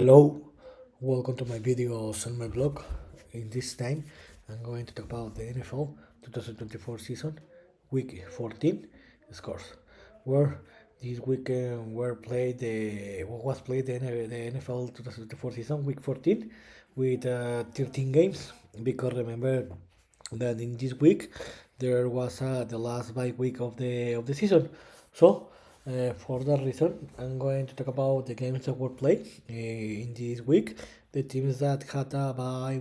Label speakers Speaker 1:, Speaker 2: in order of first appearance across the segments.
Speaker 1: Hello, welcome to my videos on my blog. In this time, I'm going to talk about the NFL 2024 season, week 14 scores, where this weekend was played the NFL 2024 season, week 14, with 13 games. Because remember that in this week there was the last bye week of the season, so for that reason, I'm going to talk about the games that were played in this week, the teams that had a bye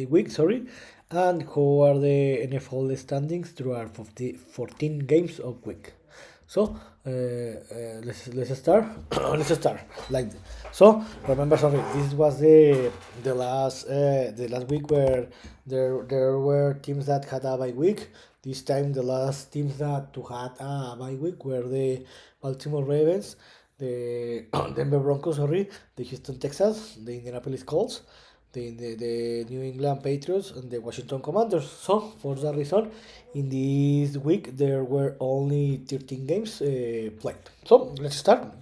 Speaker 1: week, sorry, and who are the NFL standings through our 14 games of week. So let's start. Let's start like so. Remember, sorry, this was the last week where there were teams that had a bye week. This time, the last teams that to had a bye week were the Baltimore Ravens, the Denver Broncos, sorry, the Houston Texans, the Indianapolis Colts, the New England Patriots, and the Washington Commanders. So, for that reason, in this week there were only 13 games played. So, let's start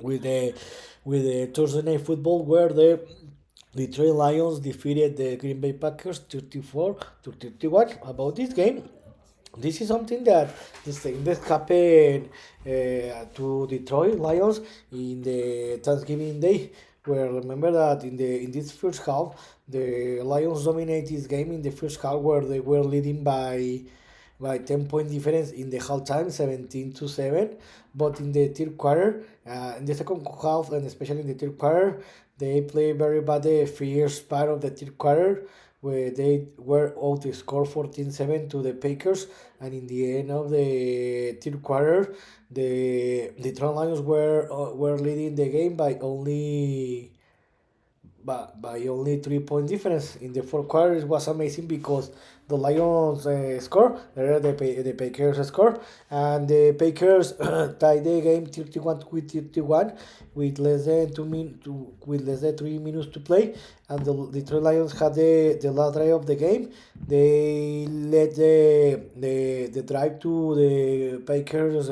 Speaker 1: with the Thursday Night Football, where the Detroit Lions defeated the Green Bay Packers 34 to 31. About this game, this is something that this thing that happened to Detroit Lions in the Thanksgiving Day, where remember that in this first half the Lions dominated this game in the first half, where they were leading by 10-point difference in the halftime, 17-7. But in the third quarter, in the second half, and especially in the third quarter, they played very bad the first part of the third quarter, where they were out to score 14-7 to the Packers. And in the end of the third quarter, the Detroit Lions were leading the game by only 3 point difference. In the fourth quarter, it was amazing because the Lions score, the Packers score, and the Packers tied the game 31 with 31 with less than with less than 3 minutes to play, and the Detroit Lions had the last drive of the game. They led the drive to the Packers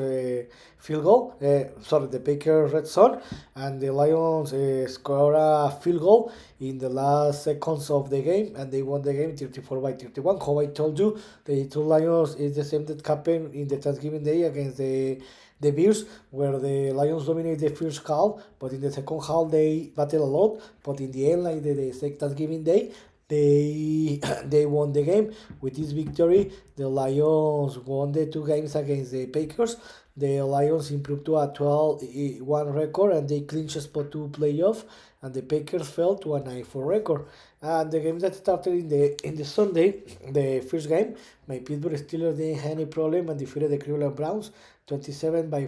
Speaker 1: field goal. Sorry, the Packers red zone, and the Lions scored a field goal in the last seconds of the game, and they won the game 34 by 31. How I told you, the two Lions is the same that happened in the Thanksgiving Day against the Bears, where the Lions dominated the first half, but in the second half they battled a lot. But in the end, like the Thanksgiving Day, they they won the game. With this victory, the Lions won the two games against the Packers. The Lions improved to a 12-1 record, and they clinched a spot to playoff, and the Packers fell to a 9-4 record. And the game that started in the Sunday, the first game, my Pittsburgh Steelers didn't have any problem and defeated the Cleveland Browns 27 by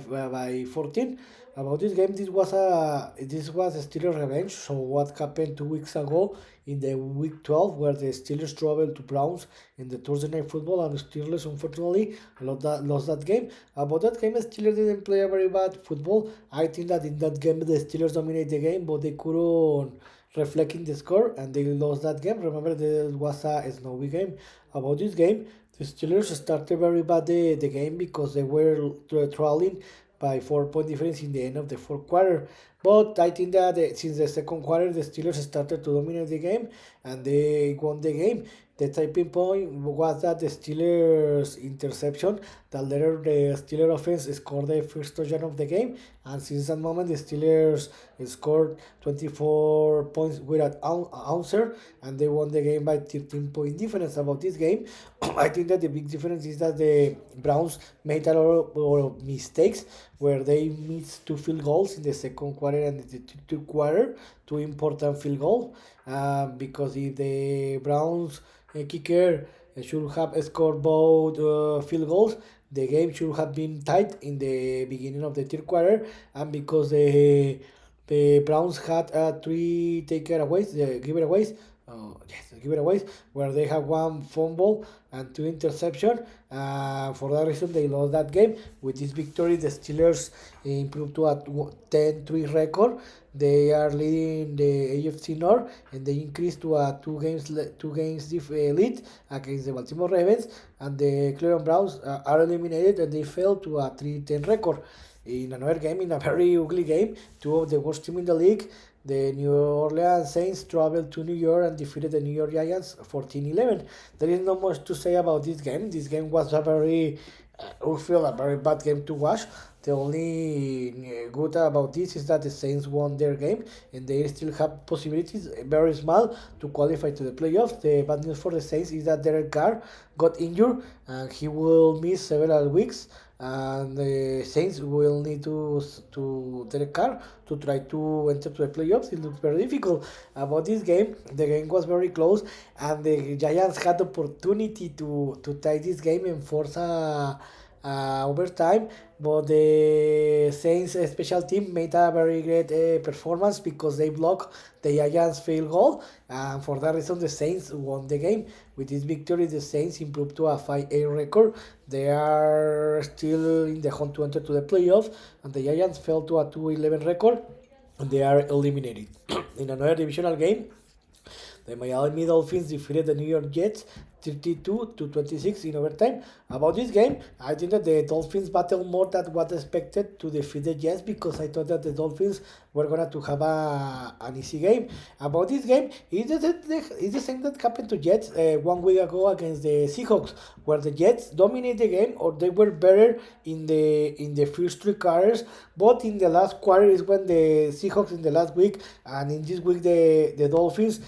Speaker 1: 14. About this game, this was a Steelers revenge. So what happened 2 weeks ago in the week 12, where the Steelers traveled to Browns in the Thursday Night Football, and the Steelers unfortunately lost that game. About that game, the Steelers didn't play a very bad football. I think that in that game the Steelers dominated the game, but they couldn't reflect in the score, and they lost that game. Remember, there was a snowy game. About this game, the Steelers started very bad the game because they were trailing by 4 point difference in the end of the fourth quarter. But I think that since the second quarter, the Steelers started to dominate the game, and they won the game. The typing point was that the Steelers interception that later the Steelers offense scored the first touchdown of the game, and since that moment the Steelers scored 24 points without answer, and they won the game by 13-point difference. About this game, I think that the big difference is that the Browns made a lot of mistakes, where they missed two field goals in the second quarter and the third quarter, two important field goals. Because if the Browns kicker should have scored both field goals, the game should have been tight in the beginning of the third quarter, and because the Browns had three takeaways, giveaways. Yes, giveaways, where they have one fumble and two interception. For that reason, they lost that game. With this victory, the Steelers improved to a 10-3 record. They are leading the AFC North, and they increased to a two games lead against the Baltimore Ravens, and the Cleveland Browns are eliminated, and they fell to a 3-10 record. In another game, in a very ugly game, two of the worst team in the league, the New Orleans Saints traveled to New York and defeated the New York Giants 14-11. There is not much to say about this game. This game was a very, I feel a very bad game to watch. The only good about this is that the Saints won their game and they still have possibilities, very small, to qualify to the playoffs. The bad news for the Saints is that Derek Carr got injured and he will miss several weeks. And the Saints will need to Derek Carr to try to enter to the playoffs. It looks very difficult. About this game, the game was very close, and the Giants had the opportunity to tie this game and force a overtime, but the Saints special team made a very great performance because they blocked the Giants field goal, and for that reason the Saints won the game. With this victory, the Saints improved to a 5-8 record. They are still in the hunt to enter to the playoffs, and the Giants fell to a 2-11 record, and they are eliminated. In another divisional game, the Miami Dolphins defeated the New York Jets 32-26 in overtime. About this game, I think that the Dolphins battled more than what expected to defeat the Jets because I thought that the Dolphins were going to have an easy game. About this game, it's the same that happened to Jets 1 week ago against the Seahawks, where the Jets dominated the game or they were better in the first 3 quarters, but in the last quarter is when the Seahawks in the last week and in this week the Dolphins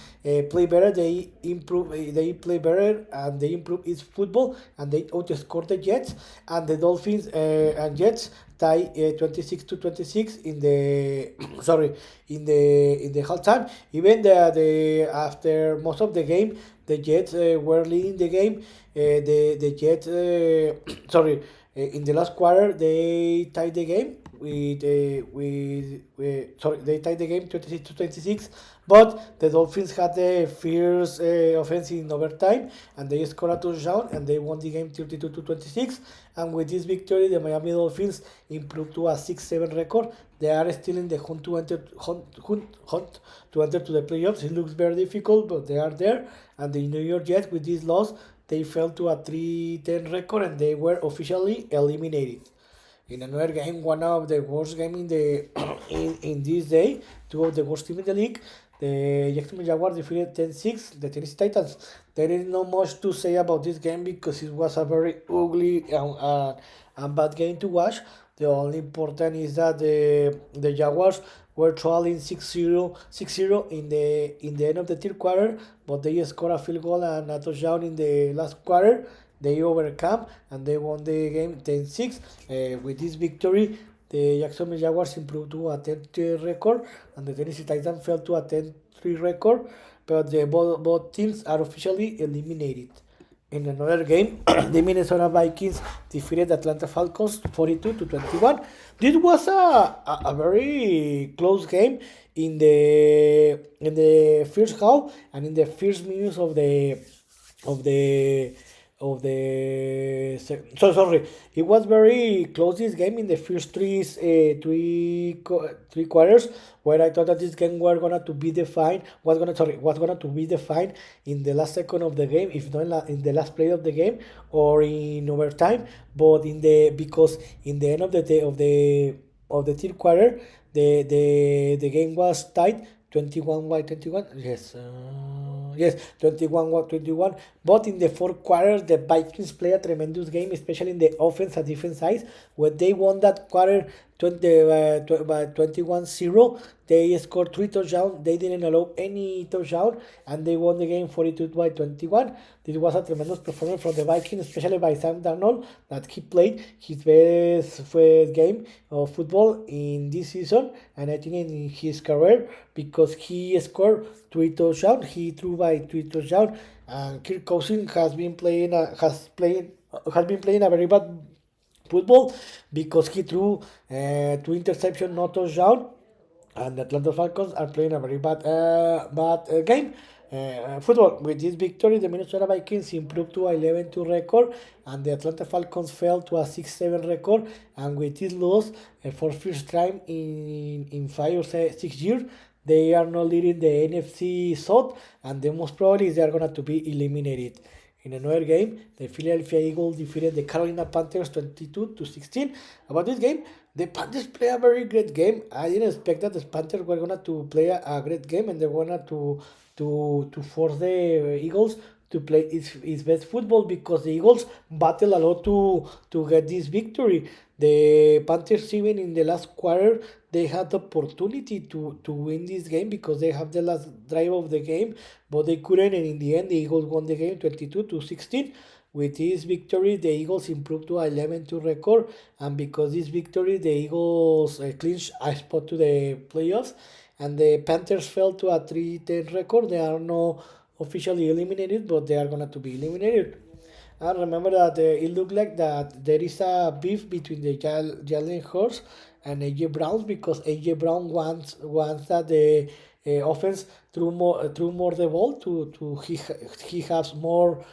Speaker 1: play better. They improve. They play better and they improve its football and they outscored the Jets, and the Dolphins and Jets tie 26-26 in the sorry in the halftime. Even the after most of the game, the Jets were leading the game. The Jets in the last quarter they tied the game they tied the game 26-26, but the Dolphins had the fierce offense in overtime and they scored a touchdown and they won the game 32-26. And with this victory, the Miami Dolphins improved to a 6-7 record. They are still in the hunt to enter to the playoffs. It looks very difficult, but they are there. And the New York Jets, with this loss, they fell to a 3-10 record and they were officially eliminated. In another game, one of the worst game in the in this day, two of the worst team in the league, the Jacksonville Jaguars defeated 10-6 the Tennessee Titans. There is not much to say about this game because it was a very ugly and bad game to watch. The only important is that the Jaguars were trailing 6-0 in the end of the third quarter, but they scored a field goal and a touchdown in the last quarter. They overcame and they won the game 10-6. With this victory, the Jacksonville Jaguars improved to a 10-3 record and the Tennessee Titans fell to a 10-3 record, but both teams are officially eliminated. In another game, the Minnesota Vikings defeated Atlanta Falcons 42-21. This was a very close game in the first half and in the first minutes of the sorry, it was very close this game in the first three quarters, where I thought that this game was gonna to be defined in the last second of the game, if not in the last play of the game or in overtime. But because in the end of the third quarter, the game was tied 21-21. Yes, 21-21. But in the fourth quarter, the Vikings played a tremendous game, especially in the offense and defense side. When they won that quarter 21-0, they scored 3 touchdowns. They didn't allow any touchdown, and they won the game 42-21. This was a tremendous performance from the Vikings, especially by Sam Darnold, that he played his best game of football in this season, and I think in his career, because he scored 3 touchdowns. He threw by 3 touchdowns, and Kirk Cousins has been playing a very bad football because he threw 2 interceptions, no touchdown, and the Atlanta Falcons are playing a very bad game. Football. With this victory, the Minnesota Vikings improved to 11-2 record, and the Atlanta Falcons fell to a 6-7 record. And with this loss, for first time in 5 or 6 years, they are not leading the NFC South, and the most probably they are going to be eliminated. In another game, the Philadelphia Eagles defeated the Carolina Panthers 22-16. About this game, The Panthers play a very great game. I didn't expect that the Panthers were gonna to play a great game and they wanted to force the Eagles to play its best football because the Eagles battle a lot to get this victory. The Panthers even in the last quarter they had the opportunity to win this game because they have the last drive of the game, but they couldn't, and in the end the Eagles won the game 22-16. With this victory, the Eagles improved to 11-2 record, and because this victory, the Eagles clinched a spot to the playoffs, and the Panthers fell to a 3-10 record. They are not officially eliminated, but they are going to be eliminated. And remember that it looked like that there is a beef between the Jalen Hurts and AJ Brown because AJ Brown wants that the offense through more the ball to he has more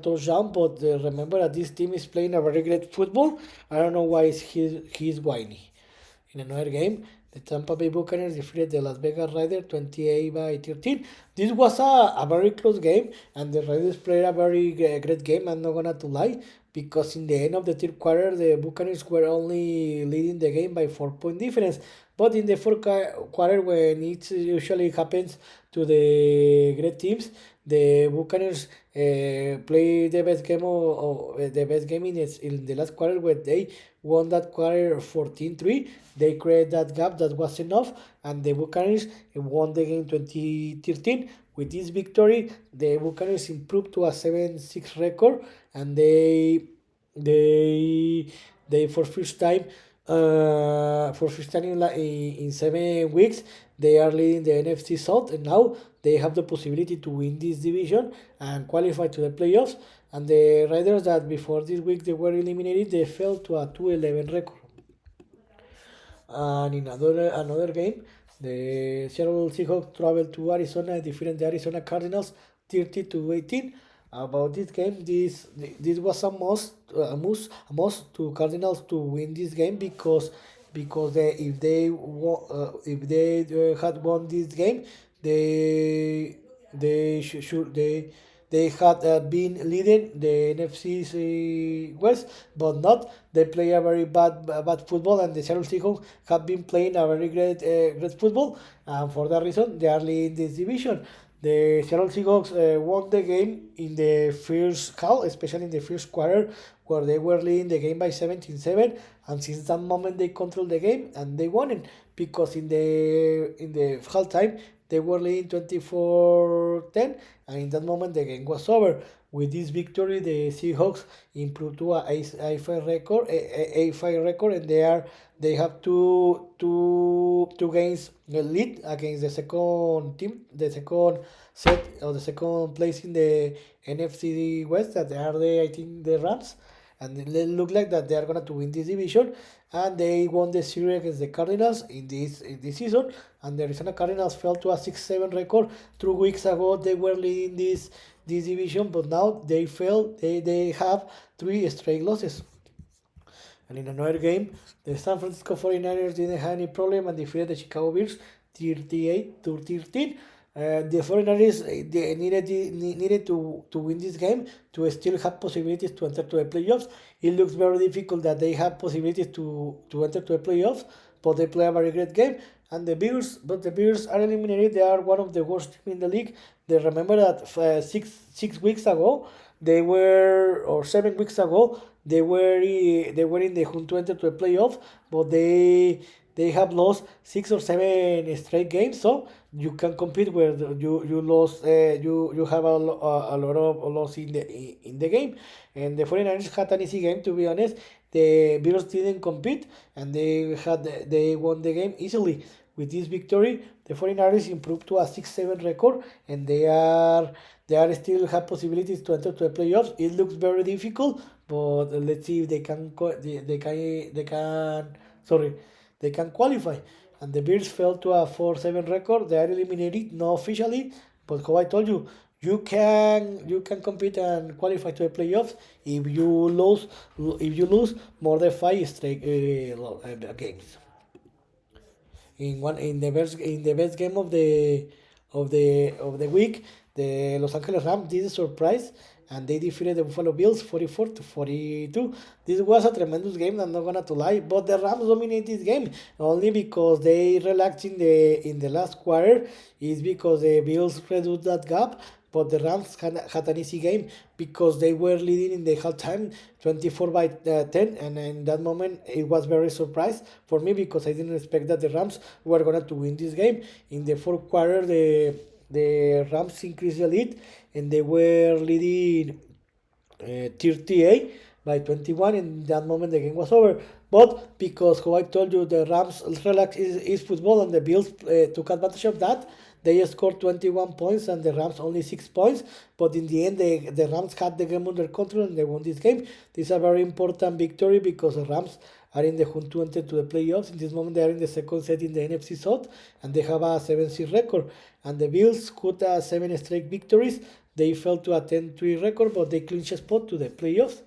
Speaker 1: touchdown. But remember that this team is playing a very great football. I don't know why he's whiny. In another game, the Tampa Bay Buccaneers defeated the Las Vegas Raiders 28-13. This was a very close game, and the Raiders played a very great game. I'm not gonna to lie, because in the end of the third quarter, the Buccaneers were only leading the game by 4 point difference. But in the fourth quarter, when it usually happens to the great teams, the Buccaneers play the best game of the best game in the last quarter where they won that quarter 14-3. They created that gap that was enough, and the Buccaneers won the game 2013. With this victory, the Buccaneers improved to a 7-6 record, and they they for first time in 7 weeks they are leading the NFC South, and now they have the possibility to win this division and qualify to the playoffs. And the Raiders that before this week they were eliminated, they fell to a 2-11 record. And in another game, the Seattle Seahawks traveled to Arizona and defeated the Arizona Cardinals 30-18. About this game, this was a must to Cardinals to win this game because if they had won this game, they they had been leading the NFC West, but not. They play a very bad football, and the Seattle Seahawks have been playing a very great football, and for that reason, they are leading this division. The Seattle Seahawks won the game in the first half, especially in the first quarter, where they were leading the game by 17-7, and since that moment they controlled the game and they won it because in the halftime they were leading 24-10, and in that moment the game was over. With this victory, the Seahawks improved to a 5 record, and they have two games lead against the second team, the second set or the second place in the NFC West. That are I think the Rams, and it look like that they are gonna to win this division. And they won the series against the Cardinals in this season, and the Arizona Cardinals fell to a 6-7 record. 2 weeks ago they were leading this division, but now they fell. They have three straight losses. And in another game, the San Francisco 49ers didn't have any problem and defeated the Chicago Bears 38-13. The 49ers they needed to win this game to still have possibilities to enter to the playoffs. It looks very difficult that they have possibilities to enter to the playoffs, but they play a very great game. And the Bears are eliminated. They are one of the worst teams in the league. They remember that 6 weeks ago or 7 weeks ago they were in the hunt to enter to the playoff, but they have lost 6 or 7 straight games. So you can compete where you lost. You have a lot of loss in the game, and the 49ers had an easy game, to be honest. The Bears didn't compete, and they won the game easily. With this victory, the 49ers improved to a 6-7 record, and they are still have possibilities to enter to the playoffs. It looks very difficult, but let's see if they can qualify. And the Bears fell to a 4-7 record. They are eliminated, not officially, but how I told you, you can compete and qualify to the playoffs if you lose more than 5 straight games. In the best game of the week, the Los Angeles Rams did a surprise and they defeated the Buffalo Bills 44-42. This was a tremendous game, I'm not gonna to lie, but the Rams dominated this game only because they relaxed in the last quarter. Is because the Bills reduced that gap, but the Rams had an easy game because they were leading in the halftime 24 by 10, and in that moment it was very surprise for me because I didn't expect that the Rams were going to win this game. In the fourth quarter, the Rams increased the lead, and they were leading 38 by 21. In that moment the game was over, but because how I told you, the Rams relax is football, and the Bills took advantage of that. They scored 21 points and the Rams only 6 points, but in the end the Rams had the game under control and they won this game. This is a very important victory because the Rams are in the hunt to enter to the playoffs. In this moment they are in the second set in the NFC South, and they have a 7-6 record, and the Bills got 7 straight victories. They fell to a 10-3 record, but they clinched a spot to the playoffs.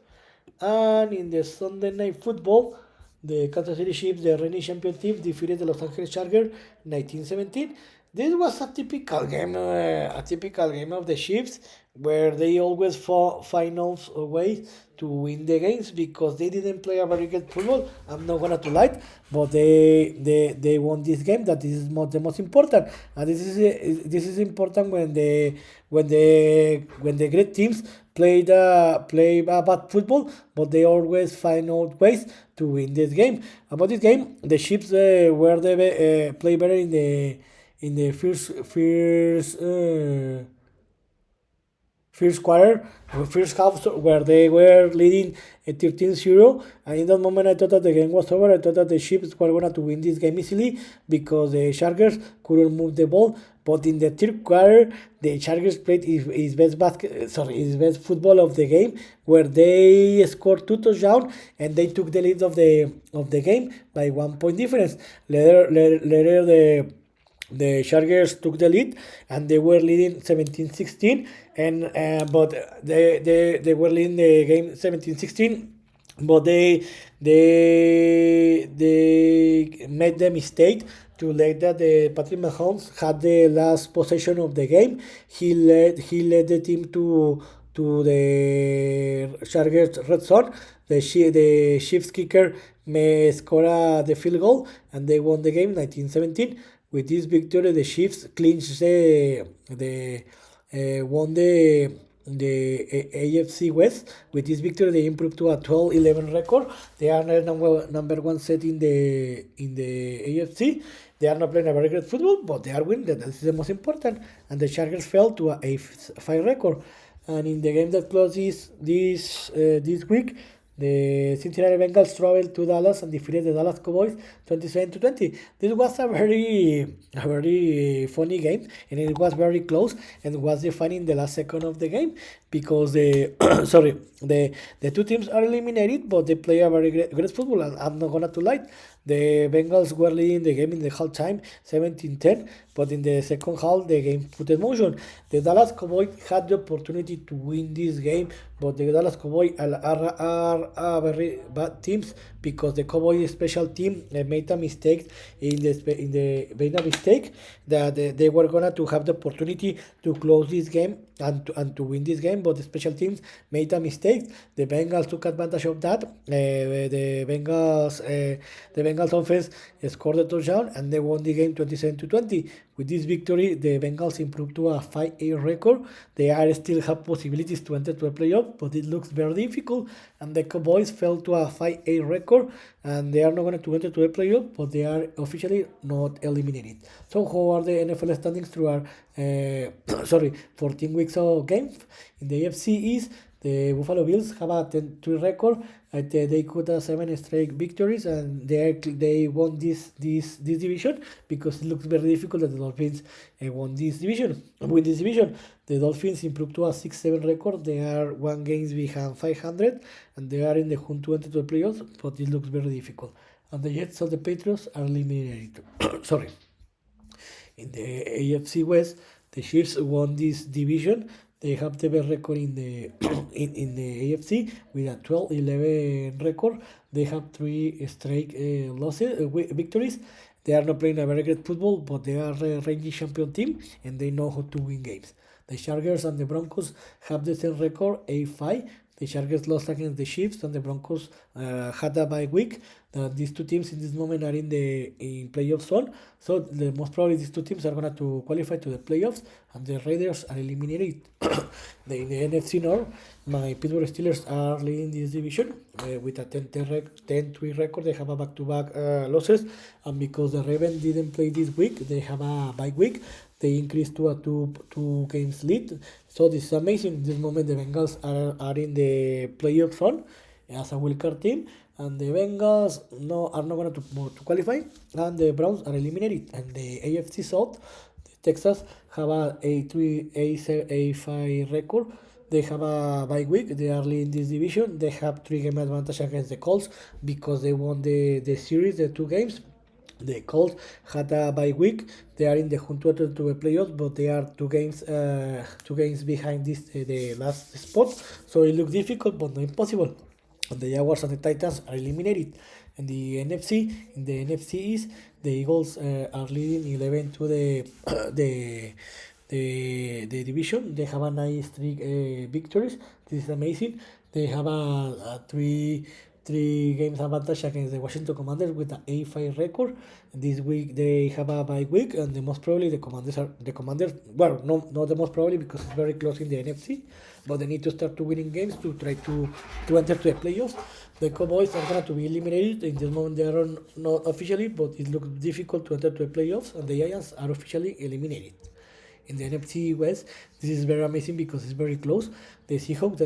Speaker 1: And in the Sunday Night Football, the Kansas City Chiefs, the reigning champion team, defeated the Los Angeles Chargers 19-17. This was a typical game of the Chiefs, where they always find ways to win the games because they didn't play a very good football. I'm not gonna to lie, but they won this game. That is the most important, and this is important when the great teams play bad football, but they always find out ways to win this game. About this game, the Chiefs were the play better in the first quarter, first half, where they were leading 13-0. And in that moment, I thought that the game was over. I thought that the Chiefs were going to win this game easily because the Chargers couldn't move the ball. But in the third quarter, the Chargers played his best football of the game, where they scored 2 touchdowns and they took the lead of the game by 1 point difference. Later the Chargers took the lead and they were leading 17-16, and but they were leading the game 17-16, but they made the mistake to let that the Patrick Mahomes had the last possession of the game. He led the team to the Chargers red zone. The Chiefs kicker may score the field goal, and they won the game 19-17. With this victory, the Chiefs clinched won the AFC West. With this victory, they improved to a 12-11 record. They are number one set in the AFC. They are not playing a very good football, but they are winning. That is the most important. And the Chargers fell to a 5 record. And in the game that closes this week, the Cincinnati Bengals traveled to Dallas and defeated the Dallas Cowboys 27-20. This was a very funny game, and it was very close, and was defining the last second of the game because the two teams are eliminated, but they play a very great football. And I'm not gonna to lie, the Bengals were leading the game in the halftime 17-10, but in the second half the game put in motion. The Dallas Cowboys had the opportunity to win this game, but the Dallas Cowboys are very bad teams because the Cowboys special team made a mistake that they were gonna to have the opportunity to close this game and to win this game, but the special teams made a mistake. The Bengals took advantage of that. The Bengals offense scored a touchdown and they won the game 27-20. With this victory, the Bengals improved to a 5-8 record. They are still have possibilities to enter to a playoff, but it looks very difficult. And the Cowboys fell to a 5-8 record, and they are not going to enter to a playoff, but they are officially not eliminated. So how are the NFL standings through our 14 weeks of games? In the AFC East, the Buffalo Bills have a 10-3 record. They could have 7 straight victories, and they won this division because it looks very difficult that the Dolphins win this division. The Dolphins improved to a 6-7 record. They are 1 game behind 500, and they are in the hunt to enter the playoffs, but it looks very difficult. And the Jets of the Patriots are eliminated. In the AFC West, the Chiefs won this division. They have the best record in the AFC with a 12-11 record. They have 3 straight victories. They are not playing a very great football, but they are a reigning champion team and they know how to win games. The Chargers and the Broncos have the same record, 8-5. The Chargers lost against the Chiefs, and the Broncos had a bye week. These two teams in this moment are in playoff zone, so most probably these two teams are gonna to qualify to the playoffs, and the Raiders are eliminated. In the NFC North, my Pittsburgh Steelers are leading this division with a 10-3 record. They have a back-to-back losses, and because the Ravens didn't play this week, they have a bye week. They increased to a two games lead. So this is amazing. In this moment, the Bengals are in the playoff zone as a wildcard team, and the Bengals are not going to qualify, and the Browns are eliminated. And the AFC South, the Texans have a 5 record. They have a bye week. They are leading this division. They have 3 game advantage against the Colts because they won the series, the 2 games. The Colts had a bye week. They are in the hunt to the playoffs, but they are 2 games behind the last spot. So it looks difficult, but not impossible. And the Jaguars and the Titans are eliminated. In the NFC East, the Eagles are leading 11 to the division. They have a 9 streak victories. This is amazing. They have a three games advantage against the Washington Commanders with an 8-5 record. This week they have a bye week, and the most probably the Commanders. Well, no, not the most probably because it's very close in the NFC, but they need to start to winning games to try to enter to the playoffs. The Cowboys are going to be eliminated in this moment. They are not officially, but it looks difficult to enter to the playoffs, and the Giants are officially eliminated. In the NFC West, this is very amazing because it's very close. The Seahawks,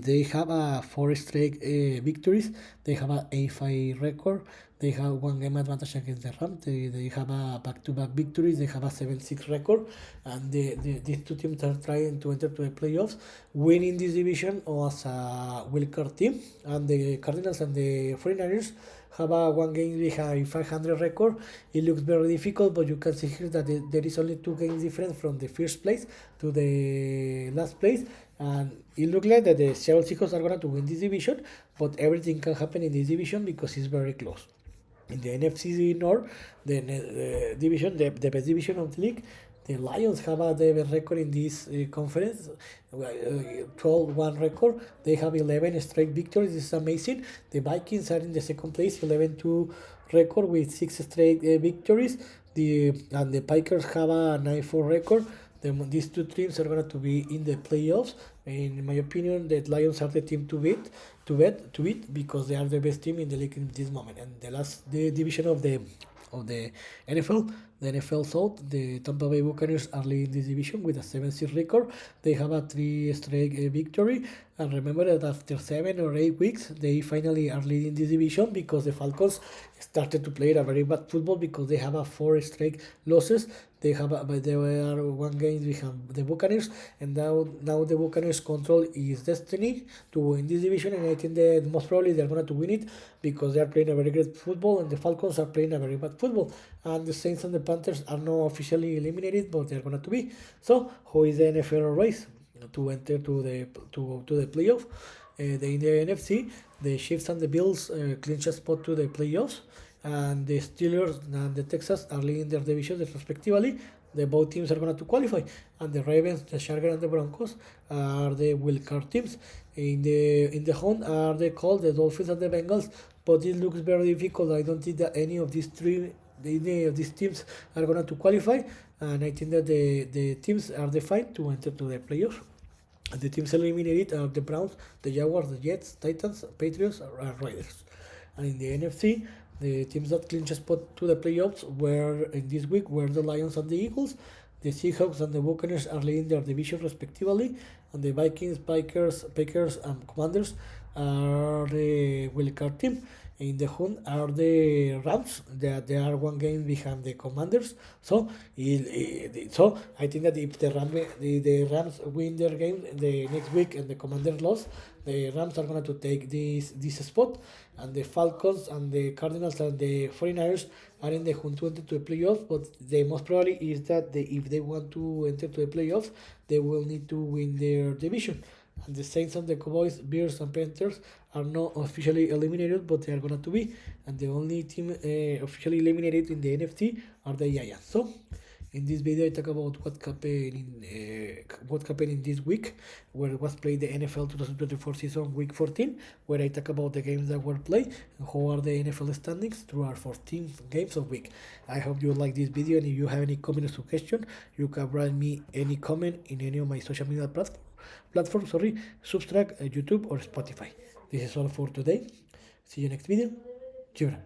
Speaker 1: they have a 4 straight victories. They have a 8-5 record. They have 1 game advantage against the Rams. They have a back-to-back victories. They have a 7-6 record. And these two teams are trying to enter to the playoffs, winning this division as a wildcard team. And the Cardinals and the 49ers have a 1 game behind 500 record. It looks very difficult, but you can see here that there is only 2 games difference from the first place to the last place, and it looks like that the Seattle Seahawks are going to win this division, but everything can happen in this division because it's very close. In the NFC North, the division, the best division of the league, the Lions have the best record in this conference, 12-1 record. They have 11 straight victories. This is amazing. The Vikings are in the second place, 11-2 record with 6 straight victories. And the Packers have a 9-4 record. These two teams are going to be in the playoffs. In my opinion, the Lions are the team to beat because they are the best team in the league in this moment. And the division of the NFL, the NFL South, the Tampa Bay Buccaneers are leading this division with a 7-6 record. They have a 3 straight victory. And remember that after 7 or 8 weeks, they finally are leading this division because the Falcons started to play a very bad football because they have a 4 straight losses. They are 1 game behind the Buccaneers, and now the Buccaneers control is destiny to win this division, and I think that most probably they're going to win it because they are playing a very great football, and the Falcons are playing a very bad football, and the Saints and the Panthers are not officially eliminated, but they're going to be. So, who is the NFL race to enter to the playoff? In the NFC, the Chiefs and the Bills clinch a spot to the playoffs, and the Steelers and the Texans are leading their divisions respectively. Both teams are going to qualify, and the Ravens, the Chargers, and the Broncos are the wildcard teams. In the hunt are the Colts, the Dolphins, and the Bengals, but it looks very difficult. I don't think that any of these teams are going to qualify, and I think that the teams are defined to enter to the playoffs. The teams eliminated are the Browns, the Jaguars, the Jets, Titans, Patriots, and Raiders. And in the NFC, the teams that clinched a spot to the playoffs in this week were the Lions and the Eagles. The Seahawks and the Buccaneers are leading their division respectively, and the Vikings, Packers, and Commanders are the wildcard team. In the hunt are the Rams. They are 1 game behind the Commanders. So I think that if the Rams win their game the next week and the Commanders lost, the Rams are going to take this spot, and the Falcons and the Cardinals and the 49ers are in the hunt to enter to the playoffs, but the most probably is that if they want to enter to the playoffs, they will need to win their division. And the Saints and the Cowboys, Bears and Panthers are not officially eliminated, but they are going to be. And the only team officially eliminated in the NFC are the Giants. So, In this video, I talk about what happened in this week, where was played the NFL 2024 season week 14, where I talk about the games that were played and how are the NFL standings through our 14 games of week. I hope you like this video, and if you have any comment or suggestion, you can write me any comment in any of my social media platforms, Substack, YouTube, or Spotify. This is all for today. See you next video. Ciao.